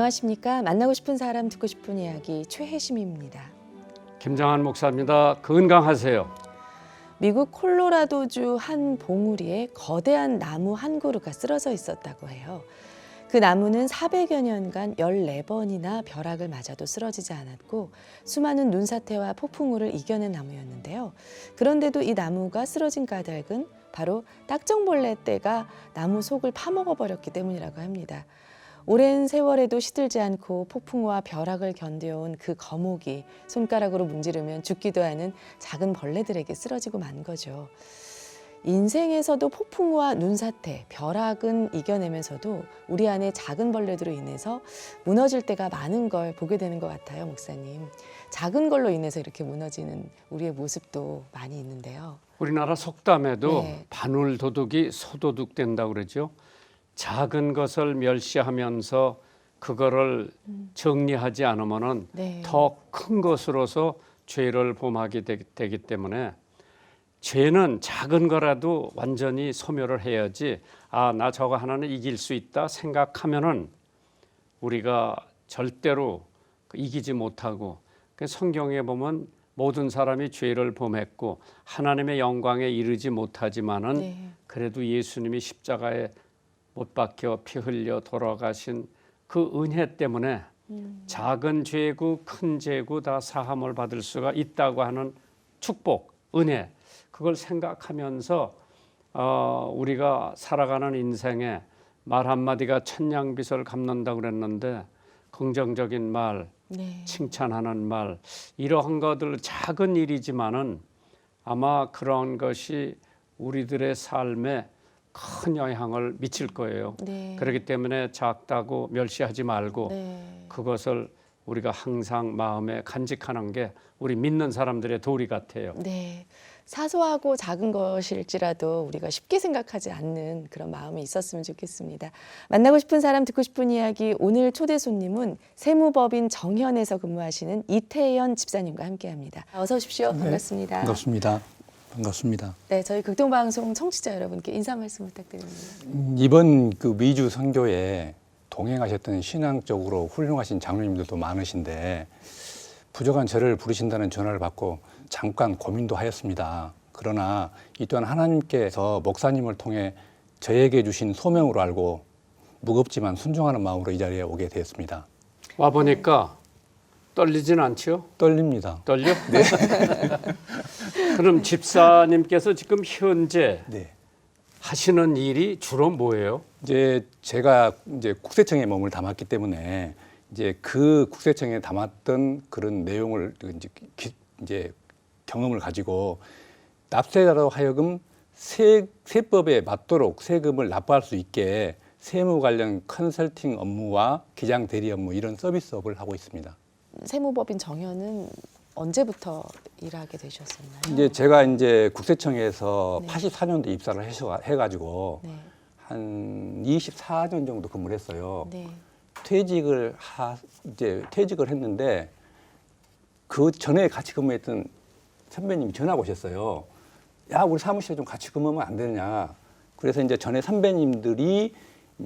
안녕하십니까. 만나고 싶은 사람 듣고 싶은 이야기 최혜심입니다. 김장한 목사입니다. 건강하세요. 미국 콜로라도주 한 봉우리에 거대한 나무 한 그루가 쓰러져 있었다고 해요. 그 나무는 400여 년간 14번이나 벼락을 맞아도 쓰러지지 않았고 수많은 눈사태와 폭풍우를 이겨낸 나무였는데요. 그런데도 이 나무가 쓰러진 까닭은 바로 딱정벌레 떼가 나무 속을 파먹어버렸기 때문이라고 합니다. 오랜 세월에도 시들지 않고 폭풍우와 벼락을 견뎌온 그 거목이 손가락으로 문지르면 죽기도 하는 작은 벌레들에게 쓰러지고 만 거죠. 인생에서도 폭풍우와 눈사태, 벼락은 이겨내면서도 우리 안에 작은 벌레들로 인해서 무너질 때가 많은 걸 보게 되는 것 같아요, 목사님. 작은 걸로 인해서 이렇게 무너지는 우리의 모습도 많이 있는데요. 우리나라 속담에도 네. 바늘도둑이 소도둑 된다고 그러죠. 작은 것을 멸시하면서 그거를 정리하지 않으면은 네. 더 큰 것으로서 죄를 범하게 되기 때문에 죄는 작은 거라도 완전히 소멸을 해야지. 아, 나 저거 하나는 이길 수 있다 생각하면은 우리가 절대로 이기지 못하고, 성경에 보면 모든 사람이 죄를 범했고 하나님의 영광에 이르지 못하지만은 네. 그래도 예수님이 십자가에 못 박혀 피 흘려 돌아가신 그 은혜 때문에 작은 죄고 큰 죄고 다 사함을 받을 수가 있다고 하는 축복, 은혜, 그걸 생각하면서 우리가 살아가는 인생에 말 한마디가 천냥빚을 갚는다고 그랬는데 긍정적인 말, 네. 칭찬하는 말, 이러한 것들 작은 일이지만은 아마 그런 것이 우리들의 삶에 큰 영향을 미칠 거예요. 네. 그렇기 때문에 작다고 멸시하지 말고 네. 그것을 우리가 항상 마음에 간직하는 게 우리 믿는 사람들의 도리 같아요. 네. 사소하고 작은 것일지라도 우리가 쉽게 생각하지 않는 그런 마음이 있었으면 좋겠습니다. 만나고 싶은 사람 듣고 싶은 이야기, 오늘 초대 손님은 세무법인 정현에서 근무하시는 이태연 집사님과 함께합니다. 어서 오십시오. 네, 반갑습니다. 반갑습니다. 반갑습니다. 네, 저희 극동방송 청취자 여러분께 인사 말씀 부탁드립니다. 이번 그 미주 선교에 동행하셨던 신앙적으로 훌륭하신 장로님들도 많으신데 부족한 저를 부르신다는 전화를 받고 잠깐 고민도 하였습니다. 그러나 이 또한 하나님께서 목사님을 통해 저에게 주신 소명으로 알고 무겁지만 순종하는 마음으로 이 자리에 오게 되었습니다. 와 보니까 떨리진 않죠? 떨립니다. 떨려? 네. 그럼 집사님께서 지금 현재 네. 하시는 일이 주로 뭐예요? 이제 제가 이제 국세청에 몸을 담았기 때문에 이제 그 국세청에 담았던 그런 내용을 이제 경험을 가지고 납세자로 하여금 세법에 맞도록 세금을 납부할 수 있게 세무 관련 컨설팅 업무와 기장 대리 업무 이런 서비스업을 하고 있습니다. 세무법인 정현은 언제부터 일하게 되셨었나요? 이제 제가 이제 국세청에서 네. 84년도에 입사를 해가지고 네. 한 24년 정도 근무를 했어요. 네. 퇴직을 했는데 그 전에 같이 근무했던 선배님이 전화가 오셨어요. 야, 우리 사무실에 좀 같이 근무하면 안 되느냐. 그래서 이제 전에 선배님들이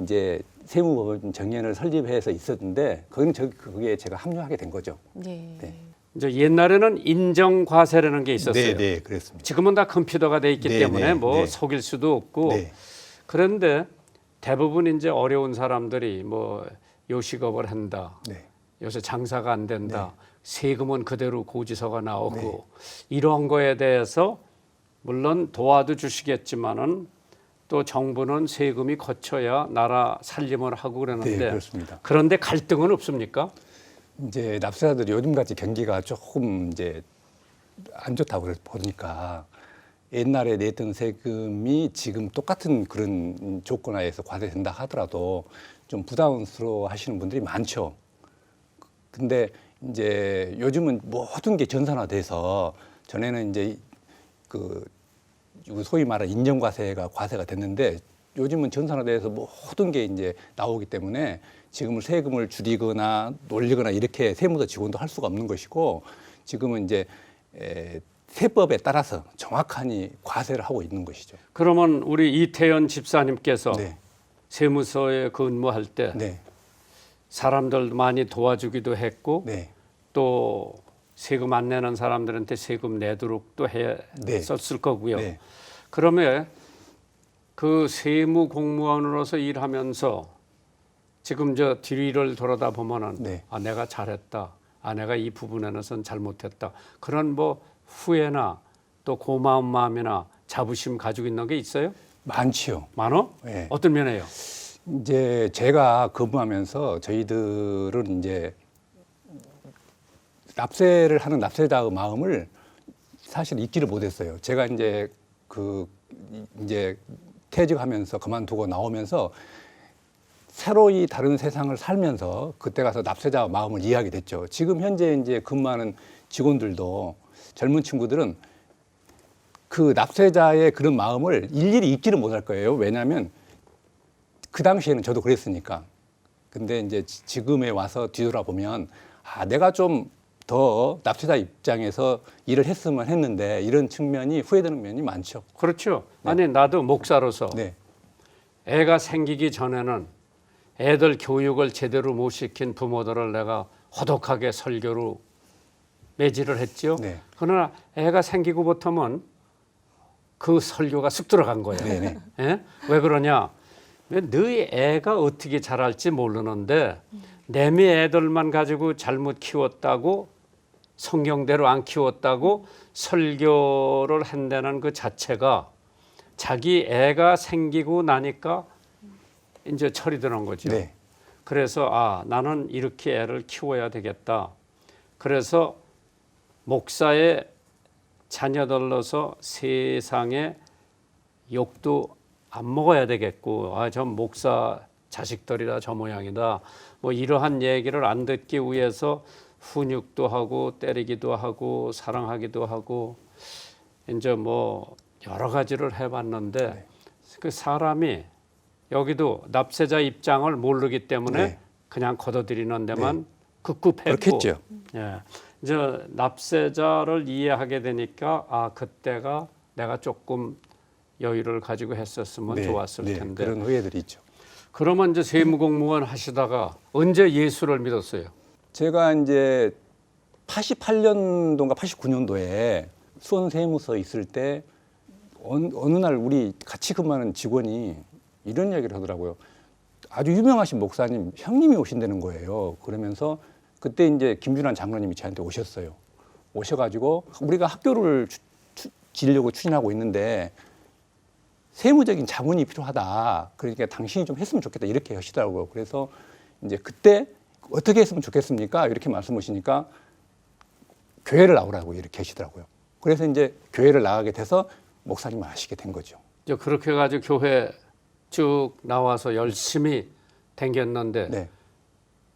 이제 세무법인 정연을 설립해서 있었는데 그게 제가 합류하게 된 거죠. 네. 네. 이제 옛날에는 인정과세라는 게 있었어요. 네, 네, 그렇습니다. 지금은 다 컴퓨터가 돼 있기 네, 때문에 네, 뭐 네. 속일 수도 없고. 네. 그런데 대부분 이제 어려운 사람들이 뭐 요식업을 한다. 네. 요새 장사가 안 된다. 네. 세금은 그대로 고지서가 나오고 네. 이런 거에 대해서 물론 도와도 주시겠지만은 또 정부는 세금이 거쳐야 나라 살림을 하고 그러는데 네, 그렇습니다. 그런데 갈등은 없습니까? 이제 납세자들이 요즘같이 경기가 조금 이제 안 좋다고 보니까 옛날에 냈던 세금이 지금 똑같은 그런 조건 하에서 과세된다 하더라도 좀 부담스러워 하시는 분들이 많죠. 근데 이제 요즘은 모든 게 전산화돼서 전에는 이제 그 소위 말하는 인정과세가 과세가 됐는데 요즘은 전산화돼서 모든 게 이제 나오기 때문에 지금은 세금을 줄이거나 올리거나 이렇게 세무서 지원도 할 수가 없는 것이고 지금은 이제 세법에 따라서 정확하니 과세를 하고 있는 것이죠. 그러면 우리 이태연 집사님께서 네. 세무서에 근무할 때 네. 사람들도 많이 도와주기도 했고 네. 또 세금 안 내는 사람들한테 세금 내도록 또 했었을 거고요. 네. 그러면 그 세무 공무원으로서 일하면서 지금 저 뒤를 돌아다 보면은 네. 아 내가 잘했다, 아 내가 이 부분에서는 잘못했다 그런 뭐 후회나 또 고마운 마음이나 자부심 가지고 있는 게 있어요? 많지요. 많어? 네. 어떤 면에요? 이제 제가 근무하면서 저희들은 이제 납세를 하는 납세자의 마음을 사실 잊지를 못했어요. 제가 이제 이제 퇴직하면서 그만두고 나오면서 새로이 다른 세상을 살면서 그때 가서 납세자 마음을 이해하게 됐죠. 지금 현재 이제 근무하는 직원들도 젊은 친구들은 그 납세자의 그런 마음을 일일이 잊지를 못할 거예요. 왜냐하면 그 당시에는 저도 그랬으니까. 근데 이제 지금에 와서 뒤돌아보면 아, 내가 좀 더 납세자 입장에서 일을 했으면 했는데 이런 측면이 후회되는 면이 많죠. 그렇죠. 네. 아니 나도 목사로서 네, 애가 생기기 전에는 애들 교육을 제대로 못 시킨 부모들을 내가 호독하게 설교로 매질을 했죠. 네. 그러나 애가 생기고부터는 그 설교가 쑥 들어간 거예요. 네, 네. 예? 왜 그러냐? 왜 너희 애가 어떻게 자랄지 모르는데 내미 애들만 가지고 잘못 키웠다고 성경대로 안 키웠다고 설교를 한다는 그 자체가 자기 애가 생기고 나니까 이제 철이 드는 거죠. 네. 그래서 아 나는 이렇게 애를 키워야 되겠다. 그래서 목사의 자녀들로서 세상에 욕도 안 먹어야 되겠고 아 저 목사 자식들이라 저 모양이다. 뭐 이러한 얘기를 안 듣기 위해서 훈육도 하고 때리기도 하고 사랑하기도 하고 이제 뭐 여러 가지를 해봤는데 네. 그 사람이 여기도 납세자 입장을 모르기 때문에 네. 그냥 걷어들이는 데만 네. 급급했고 그렇겠죠. 예. 이제 납세자를 이해하게 되니까 아 그때가 내가 조금 여유를 가지고 했었으면 네, 좋았을 네, 텐데. 그런 후회들이 있죠. 그러면 이제 세무공무원 하시다가 언제 예수를 믿었어요? 제가 이제 88년도인가 89년도에 수원세무서에 있을 때 어느 날 우리 같이 근무하는 직원이 이런 얘기를 하더라고요. 아주 유명하신 목사님 형님이 오신다는 거예요. 그러면서 그때 이제 김준환 장로님이 저한테 오셨어요. 오셔가지고 우리가 학교를 지으려고 추진하고 있는데 세무적인 자문이 필요하다. 그러니까 당신이 좀 했으면 좋겠다. 이렇게 하시더라고요. 그래서 이제 그때 어떻게 했으면 좋겠습니까? 이렇게 말씀하시니까 교회를 나오라고 이렇게 하시더라고요. 그래서 이제 교회를 나가게 돼서 목사님을 아시게 된 거죠. 이제 그렇게 해가지고 교회 쭉 나와서 열심히 댕겼는데 네.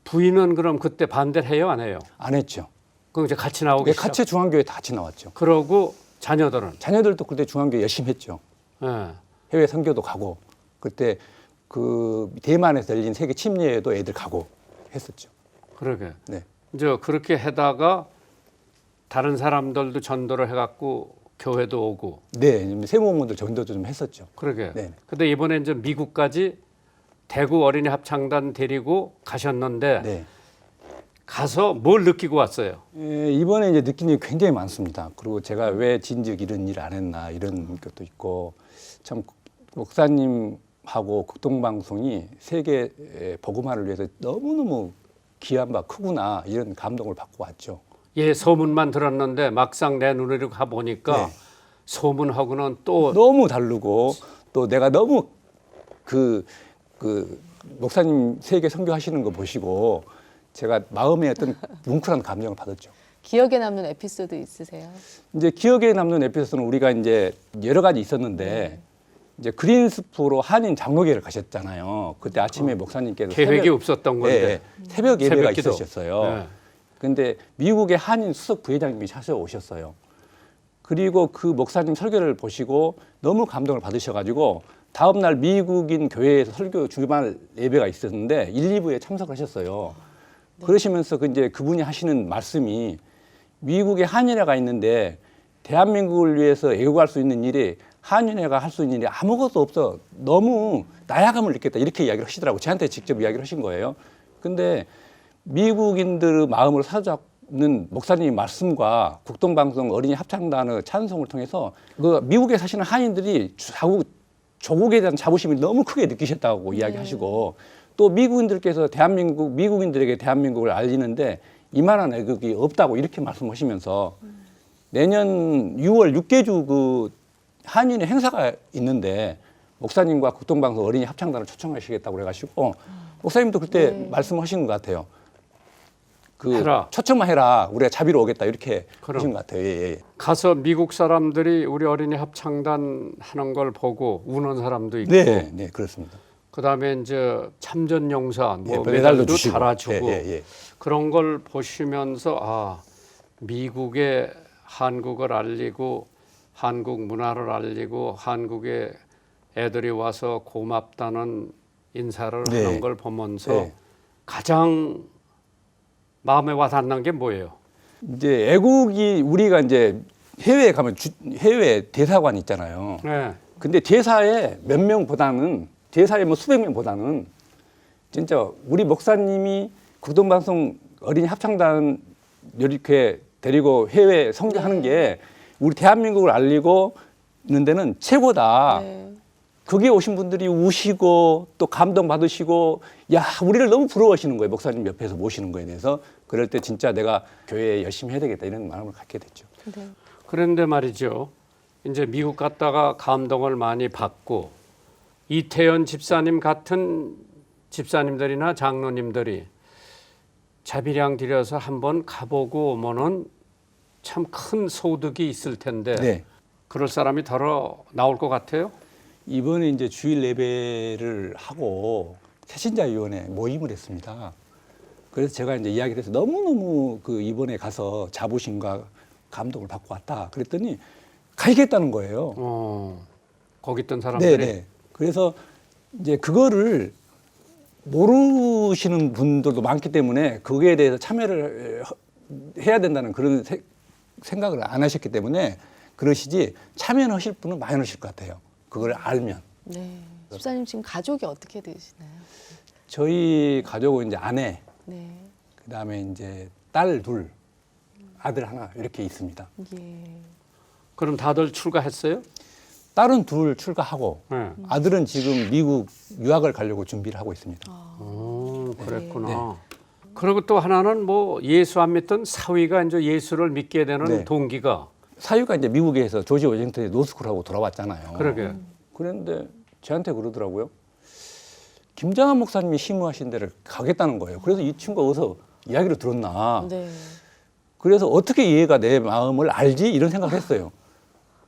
부인은 그럼 그때 반대를 해요, 안 해요? 안 했죠. 그럼 이제 같이 나오기 네, 시작. 같이 중앙교회 다 같이 나왔죠. 그러고 자녀들은 자녀들도 그때 중앙교회 열심히 했죠. 예. 해외 선교도 가고 그때 그 대만에서 열린 세계 침례에도 애들 가고 했었죠. 그러게. 네. 이제 그렇게 하다가 다른 사람들도 전도를 해갖고 교회도 오고. 네, 세무공무원들 전도도 좀 했었죠. 그러게. 네. 근데 이번에 이제 미국까지 대구 어린이 합창단 데리고 가셨는데 네. 가서 뭘 느끼고 왔어요? 예, 이번에 이제 느낀 게 굉장히 많습니다. 그리고 제가 왜 진즉 이런 일을 안 했나 이런 것도 있고 참 목사님하고 극동방송이 세계 복음화를 위해서 너무너무 귀한 바 크구나 이런 감동을 받고 왔죠. 예, 소문만 들었는데 막상 내 눈으로 가보니까 네. 소문하고는 또 너무 다르고 또 내가 너무 그 목사님 세계 선교하시는 거 보시고 제가 마음에 어떤 뭉클한 감정을 받았죠. 기억에 남는 에피소드 있으세요? 이제 기억에 남는 에피소드는 우리가 이제 여러 가지 있었는데 이제 그린스프로 한인 장로교회를 가셨잖아요. 그때 아침에 목사님께서 계획이 없었던 건데. 새벽 예배가 새벽 기도. 있으셨어요. 네. 근데 미국의 한인 수석 부회장님이 찾아오셨어요. 그리고 그 목사님 설교를 보시고 너무 감동을 받으셔가지고 다음 날 미국인 교회에서 설교 주말 예배가 있었는데 1, 2부에 참석하셨어요. 그러시면서 이제 그분이 하시는 말씀이 미국에 한인회가 있는데 대한민국을 위해서 애국할 수 있는 일이 한인회가 할 수 있는 일이 아무것도 없어. 너무 나약함을 느꼈다. 이렇게 이야기를 하시더라고요. 저한테 직접 이야기를 하신 거예요. 근데 미국인들의 마음을 사로잡는 목사님 말씀과 국동방송 어린이 합창단의 찬송을 통해서 그 미국에 사시는 한인들이 조국에 대한 자부심을 너무 크게 느끼셨다고 이야기하시고 또 미국인들께서 미국인들에게 대한민국을 알리는데 이만한 애국이 없다고 이렇게 말씀하시면서 내년 6월 6개주 그 한인의 행사가 있는데 목사님과 국동방송 어린이 합창단을 초청하시겠다고 그래가지고 목사님도 그때 말씀하신 것 같아요. 해라. 초청만 해라. 우리가 자비로 오겠다. 이렇게 그럼. 하신 것 같아요. 예. 가서 미국 사람들이 우리 어린이 합창단 하는 걸 보고 우는 사람도 있고 네, 그렇습니다. 그다음에 이제 참전용사 뭐 예, 메달도 주시고. 달아주고 예. 그런 걸 보시면서 아 미국의 한국을 알리고 한국 문화를 알리고 한국의 애들이 와서 고맙다는 인사를 네. 하는 걸 보면서 네. 가장 마음에 와닿는 게 뭐예요? 이제 애국이 우리가 이제 해외에 가면 해외 대사관 있잖아요. 네. 근데 대사에 몇 명보다는 대사에 뭐 수백 명보다는 진짜 우리 목사님이 국동방송 어린이 합창단 이렇게 데리고 해외 성교하는 게 우리 대한민국을 알리고 있는 데는 최고다. 네. 거기에 오신 분들이 우시고 또 감동 받으시고 야 우리를 너무 부러워하시는 거예요. 목사님 옆에서 모시는 거에 대해서. 그럴 때 진짜 내가 교회에 열심히 해야 되겠다 이런 마음을 갖게 됐죠. 네. 그런데 말이죠. 이제 미국 갔다가 감동을 많이 받고 이태연 집사님 같은 집사님들이나 장로님들이 자비량 들여서 한번 가보고 오면은 참 큰 소득이 있을 텐데 네. 그럴 사람이 덜어 나올 것 같아요. 이번에 이제 주일 예배를 하고 새신자위원회 모임을 했습니다. 그래서 제가 이제 이야기를 해서 너무너무 그 이번에 가서 자부심과 감동을 받고 왔다. 그랬더니 가겠다는 거예요. 거기 있던 사람들이. 네. 그래서 이제 그거를 모르시는 분들도 많기 때문에 거기에 대해서 참여를 해야 된다는 그런 생각을 안 하셨기 때문에 그러시지 참여는 하실 분은 많이 하실 것 같아요. 그걸 알면. 네. 집사님 지금 가족이 어떻게 되시나요? 저희 가족은 이제 아내, 네. 그다음에 이제 딸 둘, 아들 하나 이렇게 있습니다. 예. 그럼 다들 출가했어요? 딸은 둘 출가하고 네. 아들은 지금 미국 유학을 가려고 준비를 하고 있습니다. 그랬구나. 네. 그리고 또 하나는 뭐 예수 안 믿던 사위가 이제 예수를 믿게 되는 네. 동기가 사유가 이제 미국에서 조지 워싱턴에 노스쿨하고 돌아왔잖아요. 그러게. 그런데 저한테 그러더라고요. 김장한 목사님이 심우하신 데를 가겠다는 거예요. 그래서 이 친구가 어디서 이야기를 들었나. 네. 그래서 어떻게 얘가 내 마음을 알지? 이런 생각을 했어요.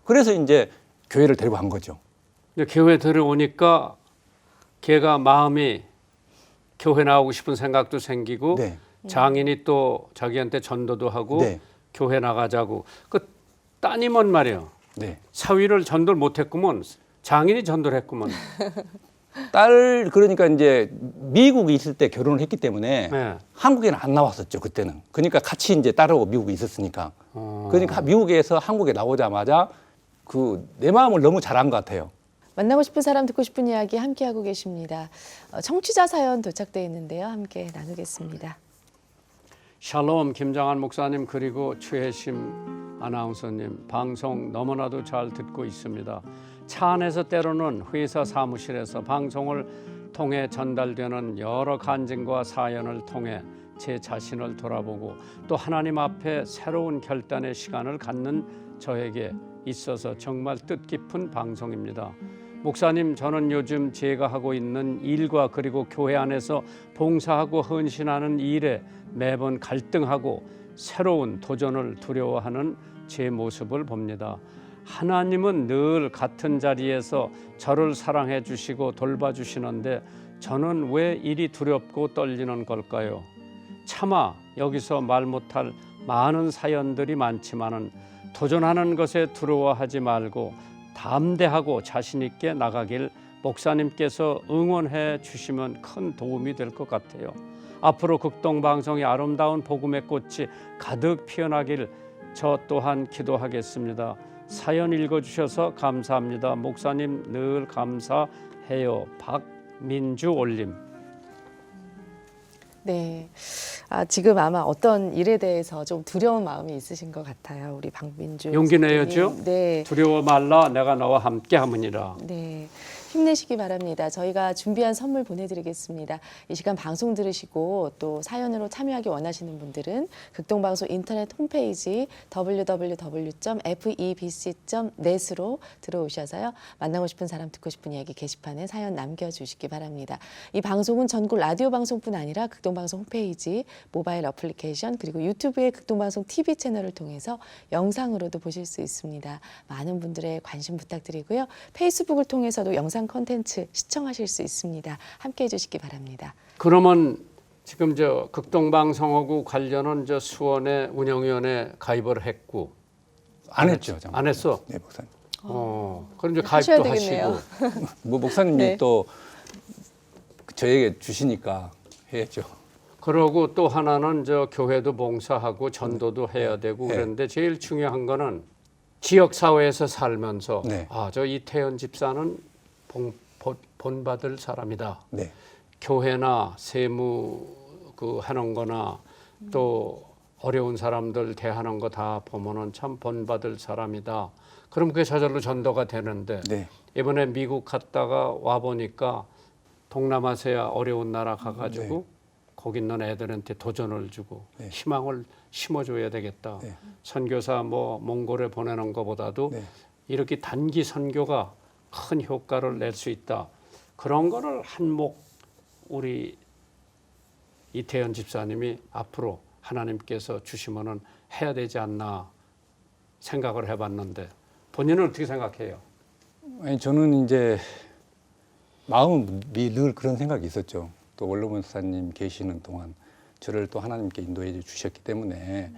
그래서 이제 교회를 데리고 간 거죠. 이제 교회 들어오니까 걔가 마음이 교회 나오고 싶은 생각도 생기고 네. 장인이 또 자기한테 전도도 하고 네. 교회 나가자고. 그 따님은 말이에요. 네. 사위를 전도를 못했구먼. 장인이 전도를 했구먼. 딸 그러니까 이제 미국에 있을 때 결혼을 했기 때문에 네. 한국에는 안 나왔었죠 그때는. 그러니까 같이 이제 딸하고 미국에 있었으니까. 그러니까 미국에서 한국에 나오자마자 그 내 마음을 너무 잘한 것 같아요. 만나고 싶은 사람 듣고 싶은 이야기 함께하고 계십니다. 청취자 사연 도착돼 있는데요. 함께 나누겠습니다. 샬롬 김장한 목사님 그리고 최혜심 아나운서님 방송 너무나도 잘 듣고 있습니다. 차 안에서 때로는 회사 사무실에서 방송을 통해 전달되는 여러 간증과 사연을 통해 제 자신을 돌아보고 또 하나님 앞에 새로운 결단의 시간을 갖는 저에게 있어서 정말 뜻깊은 방송입니다. 목사님, 저는 요즘 제가 하고 있는 일과 그리고 교회 안에서 봉사하고 헌신하는 일에 매번 갈등하고 새로운 도전을 두려워하는 제 모습을 봅니다. 하나님은 늘 같은 자리에서 저를 사랑해 주시고 돌봐주시는데 저는 왜 이리 두렵고 떨리는 걸까요? 차마 여기서 말 못할 많은 사연들이 많지만은 도전하는 것에 두려워하지 말고 담대하고 자신 있게 나가길 목사님께서 응원해 주시면 큰 도움이 될 것 같아요. 앞으로 극동방송이 아름다운 복음의 꽃이 가득 피어나길 저 또한 기도하겠습니다. 사연 읽어주셔서 감사합니다. 목사님 늘 감사해요. 박민주 올림. 네. 지금 아마 어떤 일에 대해서 좀 두려운 마음이 있으신 것 같아요. 우리 박민주 용기 선생님. 내야죠. 네. 두려워 말라 내가 너와 함께 하느니라. 네. 힘내시기 바랍니다. 저희가 준비한 선물 보내드리겠습니다. 이 시간 방송 들으시고 또 사연으로 참여하기 원하시는 분들은 극동방송 인터넷 홈페이지 www.febc.net으로 들어오셔서요. 만나고 싶은 사람, 듣고 싶은 이야기 게시판에 사연 남겨주시기 바랍니다. 이 방송은 전국 라디오 방송뿐 아니라 극동방송 홈페이지, 모바일 어플리케이션 그리고 유튜브의 극동방송 TV 채널을 통해서 영상으로도 보실 수 있습니다. 많은 분들의 관심 부탁드리고요. 페이스북을 통해서도 영상 콘텐츠 시청하실 수 있습니다. 함께해 주시기 바랍니다. 그러면 지금 저 극동방송하고 관련은 저 수원의 운영위원회 가입을 했고 안 했죠. 잠깐. 안 했어? 네, 목사님. 그럼 이제 하셔야 가입도 되겠네요. 하시고. 뭐 목사님이 네. 또 저에게 주시니까 해야죠. 그러고 또 하나는 저 교회도 봉사하고 전도도 해야 되고 네. 그런데 제일 중요한 거는 지역 사회에서 살면서 네. 저 이태현 집사는 본받을 사람이다. 네. 교회나 세무 그 하는 거나 또 어려운 사람들 대하는 거 다 보면은 참 본받을 사람이다. 그럼 그게 저절로 전도가 되는데 네. 이번에 미국 갔다가 와 보니까 동남아시아 어려운 나라 가가지고 거기 있는 애들한테 도전을 주고 네. 희망을 심어줘야 되겠다. 네. 선교사 뭐 몽골에 보내는 것보다도 네. 이렇게 단기 선교가 큰 효과를 낼 수 있다. 그런 거를 한몫 우리 이태현 집사님이 앞으로 하나님께서 주시면은 해야 되지 않나 생각을 해봤는데 본인은 어떻게 생각해요? 아니 저는 이제 마음은 늘 그런 생각이 있었죠. 또 원로 목사님 계시는 동안 저를 또 하나님께 인도해 주셨기 때문에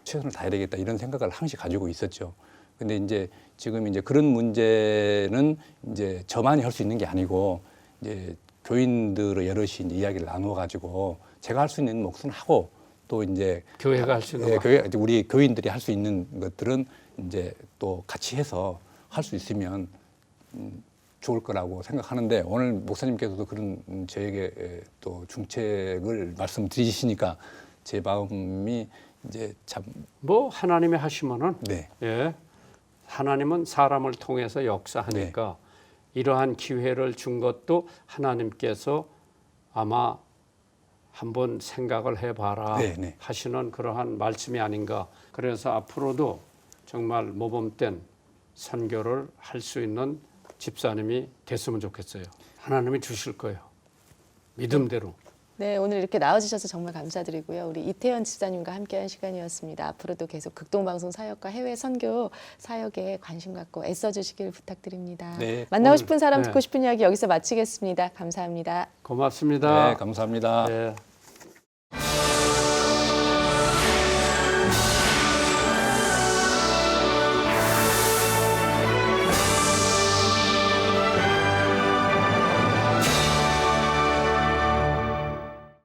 최선을 다해야 되겠다 이런 생각을 항시 가지고 있었죠. 근데 이제 지금 이제 그런 문제는 이제 저만이 할 수 있는 게 아니고 이제 교인들의 여럿이 이제 이야기를 나누어 가지고 제가 할 수 있는 몫은 하고 또 이제 교회가 할 수 있는 거. 교회 우리 교인들이 할 수 있는 것들은 이제 또 같이 해서 할 수 있으면 좋을 거라고 생각하는데 오늘 목사님께서도 그런 저에게 또 중책을 말씀드리시니까 제 마음이 이제 참 뭐 하나님이 하시면은 네. 예. 하나님은 사람을 통해서 역사하니까 이러한 기회를 준 것도 하나님께서 아마 한번 생각을 해봐라 네, 네. 하시는 그러한 말씀이 아닌가. 그래서 앞으로도 정말 모범된 선교를 할 수 있는 집사님이 됐으면 좋겠어요. 하나님이 주실 거예요. 믿음대로. 네, 오늘 이렇게 나와주셔서 정말 감사드리고요. 우리 이태현 집사님과 함께한 시간이었습니다. 앞으로도 계속 극동방송 사역과 해외 선교 사역에 관심 갖고 애써주시길 부탁드립니다. 네, 만나고 오늘, 싶은 사람 네. 듣고 싶은 이야기 여기서 마치겠습니다. 감사합니다. 고맙습니다. 네, 감사합니다. 네.